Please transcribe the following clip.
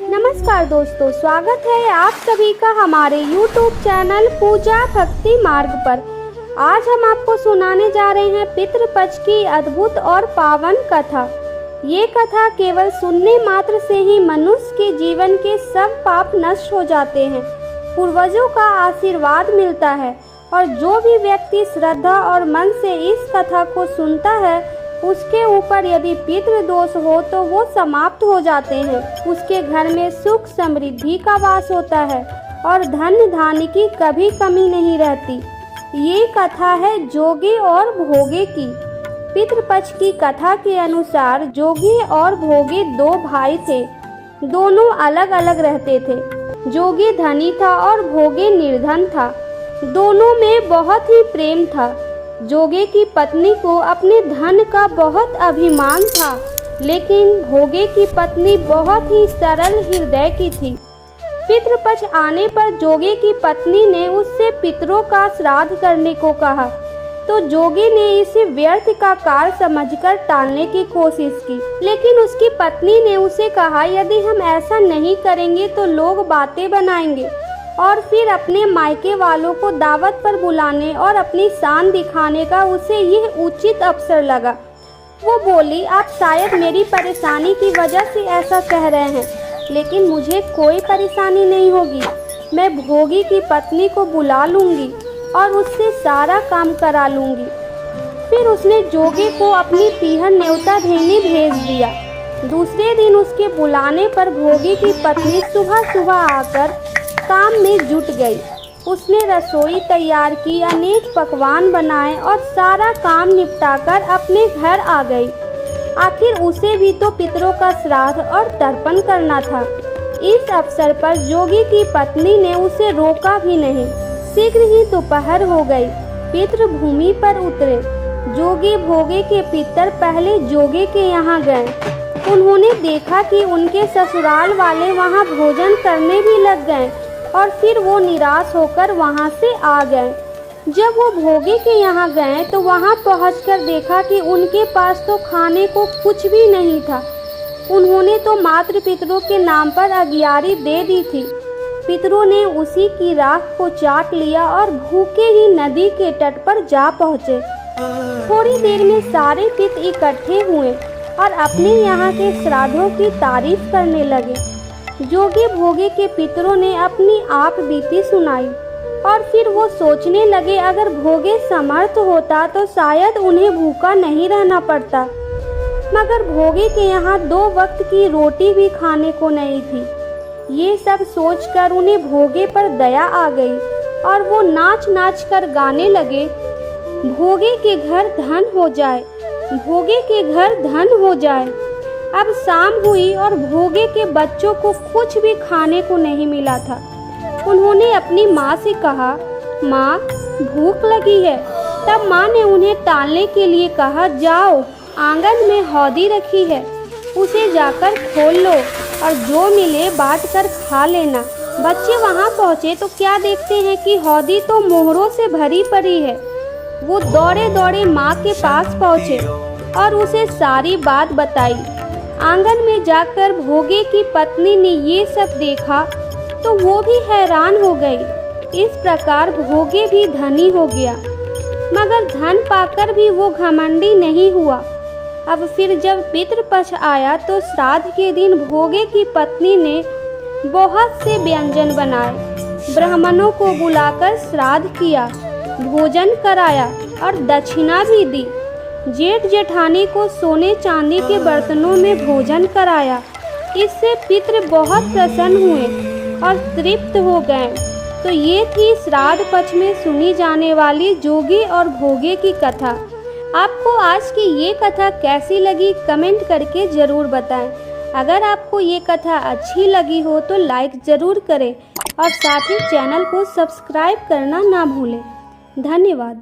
नमस्कार दोस्तों, स्वागत है आप सभी का हमारे YouTube चैनल पूजा भक्ति मार्ग पर। आज हम आपको सुनाने जा रहे हैं पितृपक्ष की अद्भुत और पावन कथा। ये कथा केवल सुनने मात्र से ही मनुष्य के जीवन के सब पाप नष्ट हो जाते हैं, पूर्वजों का आशीर्वाद मिलता है और जो भी व्यक्ति श्रद्धा और मन से इस कथा को सुनता है उसके ऊपर यदि पितृ दोष हो तो वो समाप्त हो जाते हैं। उसके घर में सुख समृद्धि का वास होता है और धन धान्य की कभी कमी नहीं रहती। ये कथा है जोगी और भोगे की। पितृपक्ष की कथा के अनुसार जोगी और भोगे दो भाई थे। दोनों अलग अलग रहते थे। जोगी धनी था और भोगे निर्धन था। दोनों में बहुत ही प्रेम था। जोगे की पत्नी को अपने धन का बहुत अभिमान था, लेकिन भोगे की पत्नी बहुत ही सरल हृदय की थी। पितृपक्ष आने पर जोगे की पत्नी ने उससे पितरों का श्राद्ध करने को कहा, तो जोगी ने इसे व्यर्थ का कार्य समझकर टालने की कोशिश की। लेकिन उसकी पत्नी ने उसे कहा, यदि हम ऐसा नहीं करेंगे तो लोग बातें बनाएंगे और फिर अपने मायके वालों को दावत पर बुलाने और अपनी शान दिखाने का उसे यह उचित अवसर लगा। वो बोली, आप शायद मेरी परेशानी की वजह से ऐसा कह रहे हैं, लेकिन मुझे कोई परेशानी नहीं होगी। मैं भोगी की पत्नी को बुला लूँगी और उससे सारा काम करा लूँगी। फिर उसने जोगे को अपनी पीहर न्योता देने भेज दिया। दूसरे दिन उसके बुलाने पर भोगी की पत्नी सुबह सुबह आकर काम में जुट गई। उसने रसोई तैयार की, अनेक पकवान बनाए और सारा काम निपटाकर अपने घर आ गई। आखिर उसे भी तो पितरों का श्राद्ध और तर्पण करना था। इस अवसर पर जोगी की पत्नी ने उसे रोका भी नहीं। शीघ्र ही दोपहर हो गई। पितृ भूमि पर उतरे। जोगी भोगे के पितर पहले जोगे के यहाँ गए। उन्होंने देखा कि उनके ससुराल वाले वहाँ भोजन करने भी लग गए और फिर वो निराश होकर वहाँ से आ गए। जब वो भोगे के यहाँ गए तो वहाँ पहुँचकर देखा कि उनके पास तो खाने को कुछ भी नहीं था। उन्होंने तो मात्र पितरों के नाम पर अगियारी दे दी थी। पितरों ने उसी की राख को चाट लिया और भूखे ही नदी के तट पर जा पहुँचे। थोड़ी देर में सारे पितर इकट्ठे हुए और अपने यहाँ के श्राद्धों की तारीफ करने लगे। जोगी भोगे के पितरों ने अपनी आप बीती सुनाई और फिर वो सोचने लगे, अगर भोगे समर्थ होता तो शायद उन्हें भूखा नहीं रहना पड़ता। मगर भोगे के यहाँ 2 वक्त की रोटी भी खाने को नहीं थी। ये सब सोचकर उन्हें भोगे पर दया आ गई और वो नाच नाच कर गाने लगे, भोगे के घर धन हो जाए, भोगे के घर धन हो जाए। अब शाम हुई और भोगे के बच्चों को कुछ भी खाने को नहीं मिला था। उन्होंने अपनी माँ से कहा, माँ भूख लगी है। तब माँ ने उन्हें टालने के लिए कहा, जाओ आंगन में हौदी रखी है, उसे जाकर खोल लो और जो मिले बांट कर खा लेना। बच्चे वहाँ पहुँचे तो क्या देखते हैं कि हौदी तो मोहरों से भरी पड़ी है। वो दौड़े दौड़े माँ के पास पहुँचे और उसे सारी बात बताई। आंगन में जाकर भोगे की पत्नी ने ये सब देखा तो वो भी हैरान हो गई। इस प्रकार भोगे भी धनी हो गया, मगर धन पाकर भी वो घमंडी नहीं हुआ। अब फिर जब पितृपक्ष आया तो श्राद्ध के दिन भोगे की पत्नी ने बहुत से व्यंजन बनाए, ब्राह्मणों को बुलाकर श्राद्ध किया, भोजन कराया और दक्षिणा भी दी। जेठ जेठानी को सोने चांदी के बर्तनों में भोजन कराया। इससे पितृ बहुत प्रसन्न हुए और तृप्त हो गए। तो ये थी श्राद्ध पक्ष में सुनी जाने वाली जोगी और भोगे की कथा। आपको आज की ये कथा कैसी लगी कमेंट करके ज़रूर बताएं। अगर आपको ये कथा अच्छी लगी हो तो लाइक ज़रूर करें और साथ ही चैनल को सब्सक्राइब करना ना भूलें। धन्यवाद।